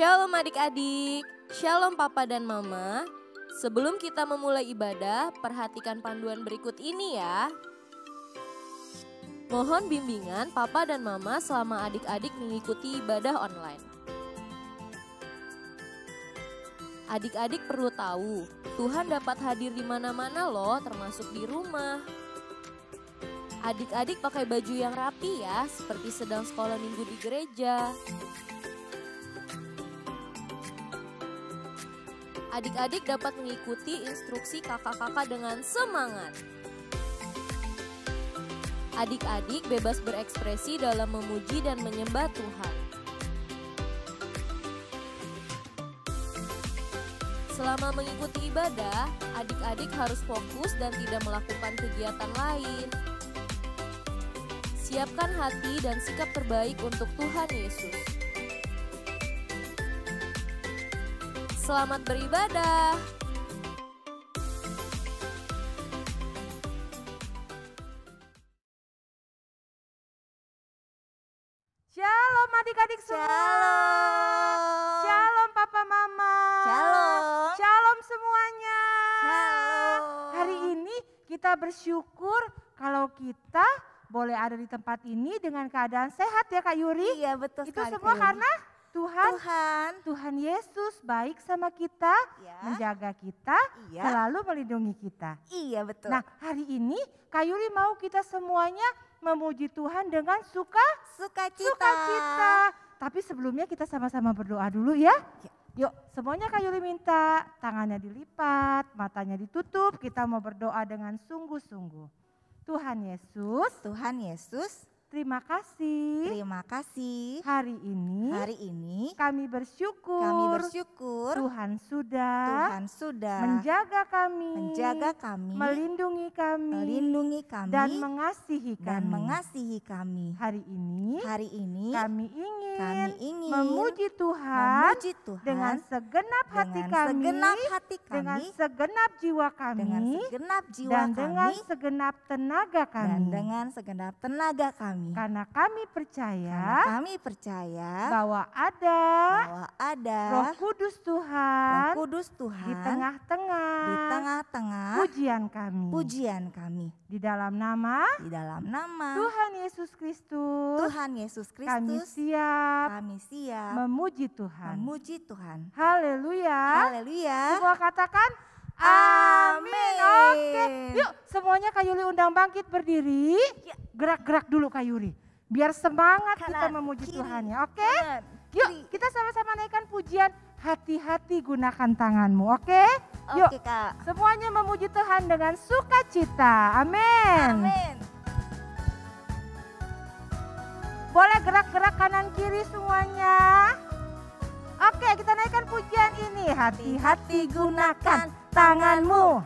Shalom adik-adik, shalom papa dan mama. Sebelum kita memulai ibadah, perhatikan panduan berikut ini ya. Mohon bimbingan papa dan mama selama adik-adik mengikuti ibadah online. Adik-adik perlu tahu, Tuhan dapat hadir di mana-mana loh, termasuk di rumah. Adik-adik pakai baju yang rapi ya, seperti sedang sekolah minggu di gereja. Adik-adik dapat mengikuti instruksi kakak-kakak dengan semangat. Adik-adik bebas berekspresi dalam memuji dan menyembah Tuhan. Selama mengikuti ibadah, adik-adik harus fokus dan tidak melakukan kegiatan lain. Siapkan hati dan sikap terbaik untuk Tuhan Yesus. Selamat beribadah. Shalom adik-adik semua. Shalom. Shalom papa mama. Shalom. Shalom semuanya. Shalom. Hari ini kita bersyukur kalau kita boleh ada di tempat ini dengan keadaan sehat ya Kak Yuri. Iya betul Itu sekali. semua Kak Yuri. karena Tuhan Yesus baik sama kita, ya. menjaga kita, Iya. selalu melindungi kita. Iya betul. Nah hari ini Kak Yuri mau kita semuanya memuji Tuhan dengan sukacita. Tapi sebelumnya kita sama-sama berdoa dulu ya. Yuk semuanya Kak Yuri minta tangannya dilipat, matanya ditutup, kita mau berdoa dengan sungguh-sungguh. Tuhan Yesus, terima kasih hari ini kami bersyukur Tuhan sudah menjaga kami, melindungi kami, dan mengasihi kami. Hari ini kami ingin memuji Tuhan dengan segenap hati kami, dengan segenap jiwa kami, dan dengan segenap tenaga kami. Karena kami percaya bahwa ada Roh Kudus Tuhan di tengah-tengah pujian kami. Di dalam nama Tuhan Yesus Kristus, kami siap memuji Tuhan. Haleluya. Semua katakan amin. Oke, yuk semuanya Kak Yuli undang bangkit berdiri. Gerak-gerak dulu Kak Yuli, biar semangat kita memuji Tuhan ya. Oke, yuk kita sama-sama naikkan pujian. Hati-hati gunakan tanganmu, oke? Yuk, Kak. semuanya memuji Tuhan dengan sukacita. Amin. Boleh gerak-gerak kanan kiri semuanya. Oke, kita naikkan pujian ini. Hati-hati gunakan tanganmu.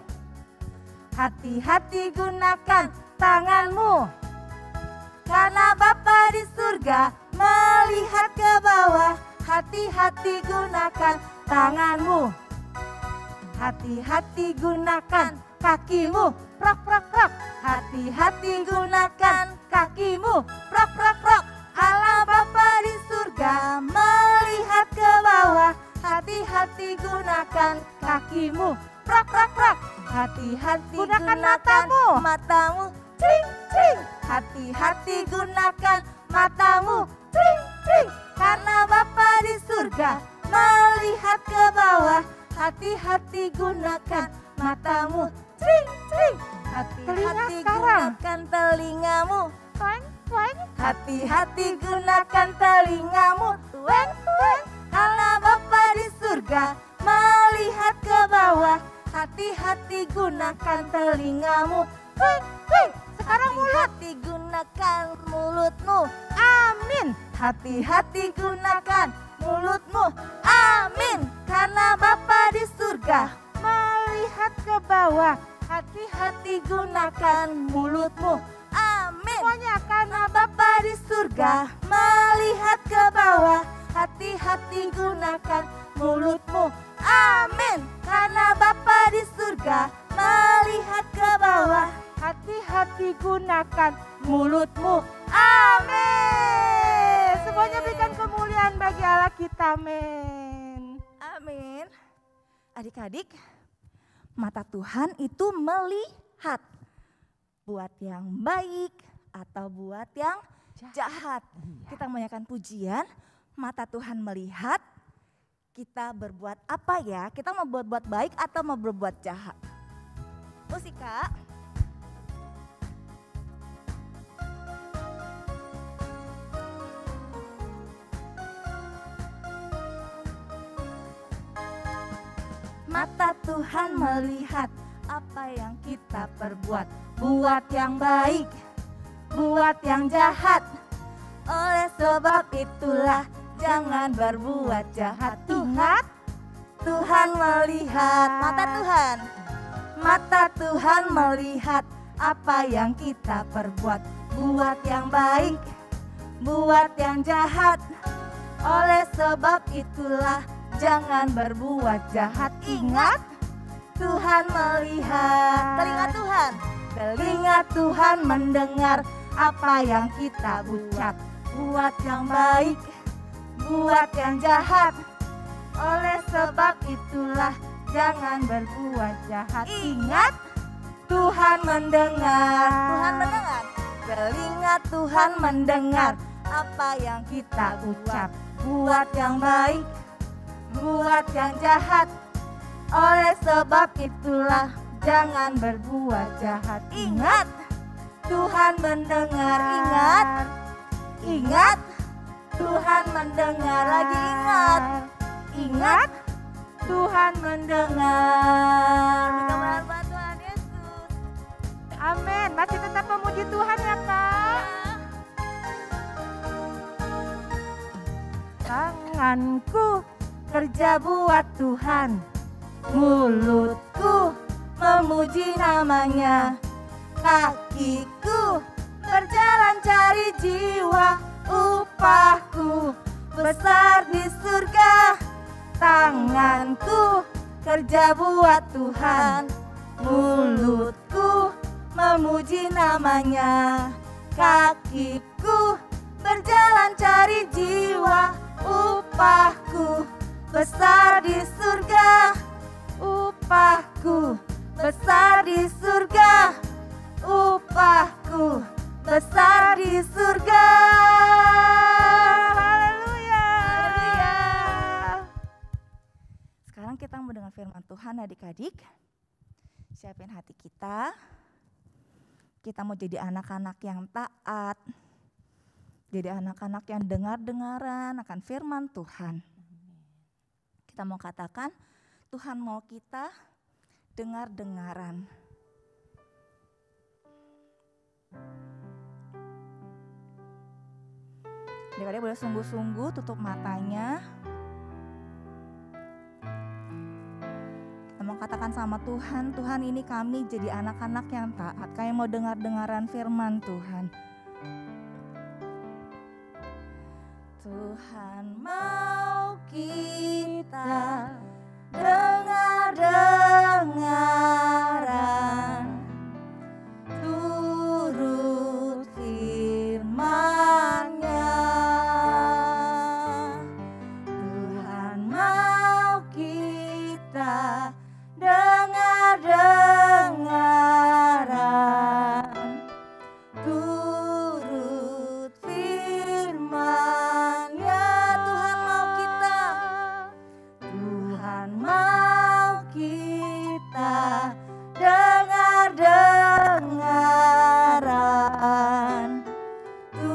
Hati-hati gunakan tanganmu. Karena Bapa di surga melihat ke bawah. Hati-hati gunakan tanganmu. Hati-hati gunakan kakimu. Prok, prok, prok. Hati-hati gunakan kakimu. Prok, prok, prok. Allah Bapa di surga melihat ke bawah. Hati-hati gunakan kakimu. Prok, prok, prok. Hati-hati gunakan matamu. Cling, cling. Hati-hati gunakan matamu. Cling, cling. Karena Bapa di surga melihat ke bawah. Hati-hati gunakan matamu. Cling, cling. Hati-hati gunakan telingamu. Twang, twang. Hati-hati gunakan telingamu. Twang, twang. Karena Bapa di surga melihat ke bawah. Hati-hati gunakan telingamu. Twang, twang. Sekarang mulut. Hati-hati gunakan mulutmu. Amin. Hati-hati gunakan mulutmu. Amin. Karena Bapa di surga melihat ke bawah. Hati-hati gunakan mulutmu. Amin. Semuanya karena Bapa di surga melihat ke bawah. Hati-hati gunakan mulutmu. Amin. Karena Bapa di surga melihat ke bawah. Hati-hati gunakan mulutmu. Amin. Semuanya berikan kemuliaan bagi Allah kita. Amin. Adik-adik, mata Tuhan itu melihat. Buat yang baik atau buat yang jahat. Kita menyanyikan pujian, mata Tuhan melihat. Kita berbuat apa ya? Kita mau berbuat baik atau mau berbuat jahat? Musik, Kak. Mata Tuhan melihat apa yang kita perbuat. Buat yang baik, buat yang jahat. Oleh sebab itulah jangan berbuat jahat. Tuhan melihat, mata Tuhan melihat apa yang kita perbuat. Buat yang baik, buat yang jahat. Oleh sebab itulah jangan berbuat jahat. Ingat, Tuhan melihat. Telinga Tuhan mendengar apa yang kita ucap. Buat yang baik, buat yang jahat. Oleh sebab itulah jangan berbuat jahat. Ingat, Tuhan mendengar. Telinga Tuhan mendengar apa yang kita ucap. Buat yang baik, buat yang jahat. Oleh sebab itulah jangan berbuat jahat. Ingat, Tuhan mendengar. Ingat, Tuhan mendengar. Lagi ingat, Tuhan mendengar. Kita Tuhan Yesus. Amin. Masih tetap memuji Tuhan ya Kak. Tanganku kerja buat Tuhan, mulutku memuji namanya, kakiku berjalan cari jiwa, upahku besar di surga. Tanganku kerja buat Tuhan, mulutku memuji namanya, kakiku berjalan cari jiwa, upahku besar di surga. Upahku besar di surga, upahku besar di surga. Haleluya. Sekarang kita mau dengar firman Tuhan, adik-adik. Siapin hati kita. Kita mau jadi anak-anak yang taat. Jadi anak-anak yang dengar-dengaran akan firman Tuhan. Kita mau katakan, Tuhan mau kita dengar-dengaran. Adik-adik boleh sungguh-sungguh tutup matanya. Kita mau katakan sama Tuhan, Tuhan ini kami jadi anak-anak yang taat. Kami mau dengar-dengaran firman Tuhan. Tuhan mau kita dengar-dengaran, turut firman-Nya. Tuhan mau kita dengar-dengaran, turut firman-Nya. Tuhan mau kita dengar-dengaran,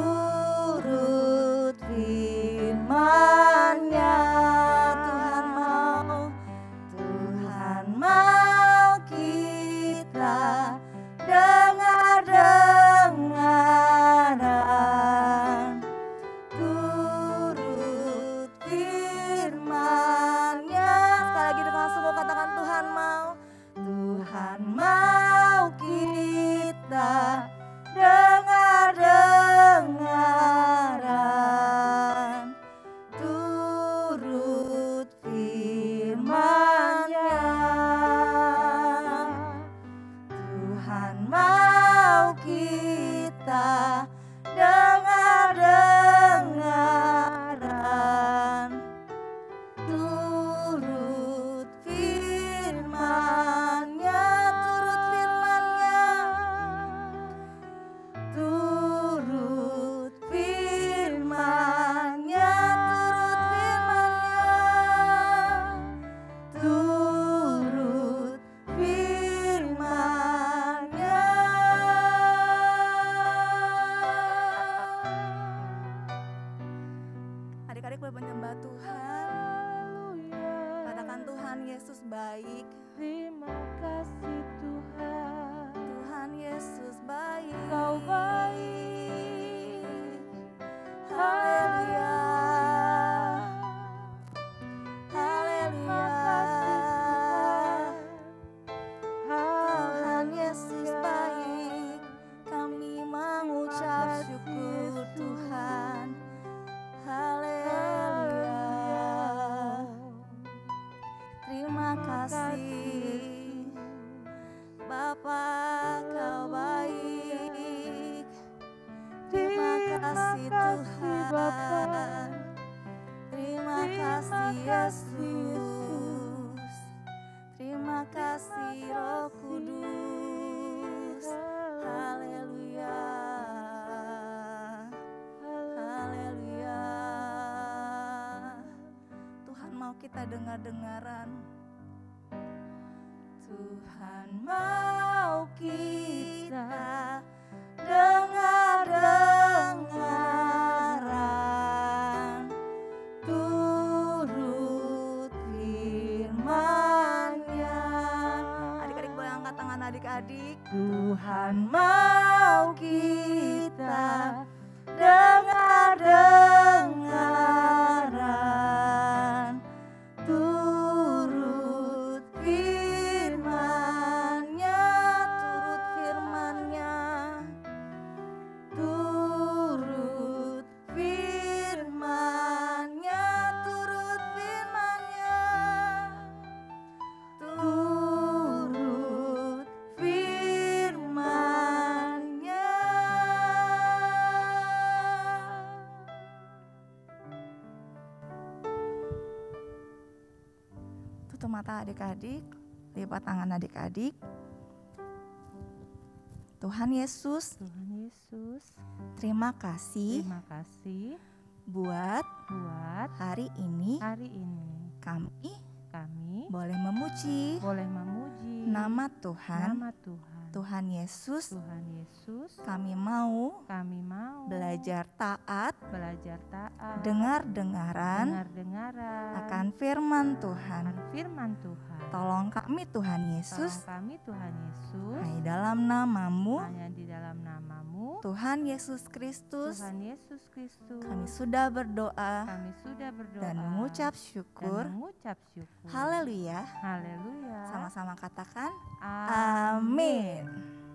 turut firman-Nya. Tuhan mau kita dengar-dengaran, turut firman-Nya. Sekali lagi dengan sungguh katakan, Tuhan mau kita dengar-dengaran, turut firman-Nya. Tuhan mau kita dengar-dengaran, turut firman-Nya. Engkau baik. Terima kasih Bapa. Tuhan. Terima kasih Yesus. Terima kasih Roh Kudus. Haleluya. Haleluya. Tuhan mau kita dengar-dengaran. Tuhan mau kita dengar-dengaran, turut firman-Nya. Adik-adik boleh angkat tangan adik-adik. Tuhan mau kita dengar-dengaran, turut firman-Nya, turut firman-Nya, turut firman-Nya, turut firman-Nya, turut firman-Nya. Tutup mata adik-adik, lipat tangan adik-adik. Tuhan Yesus, Tuhan Yesus, terima kasih terima kasih buat buat hari ini hari ini. kami Kami boleh memuji boleh memuji nama Tuhan, nama Tuhan. Tuhan Yesus. Tuhan Yesus, Kami mau kami mau belajar taat, belajar taat, dengar-dengaran dengar-dengaran akan firman Tuhan. akan firman Tuhan. Tolong kami Tuhan Yesus, Tolong kami Tuhan Yesus, hanya dalam namamu hanya di dalam namamu Tuhan Yesus Kristus, Tuhan Yesus Kristus. kami sudah berdoa Kami sudah berdoa dan mengucap dan syukur. mengucap syukur. Haleluya. Haleluya. Sama-sama katakan Amin. amin.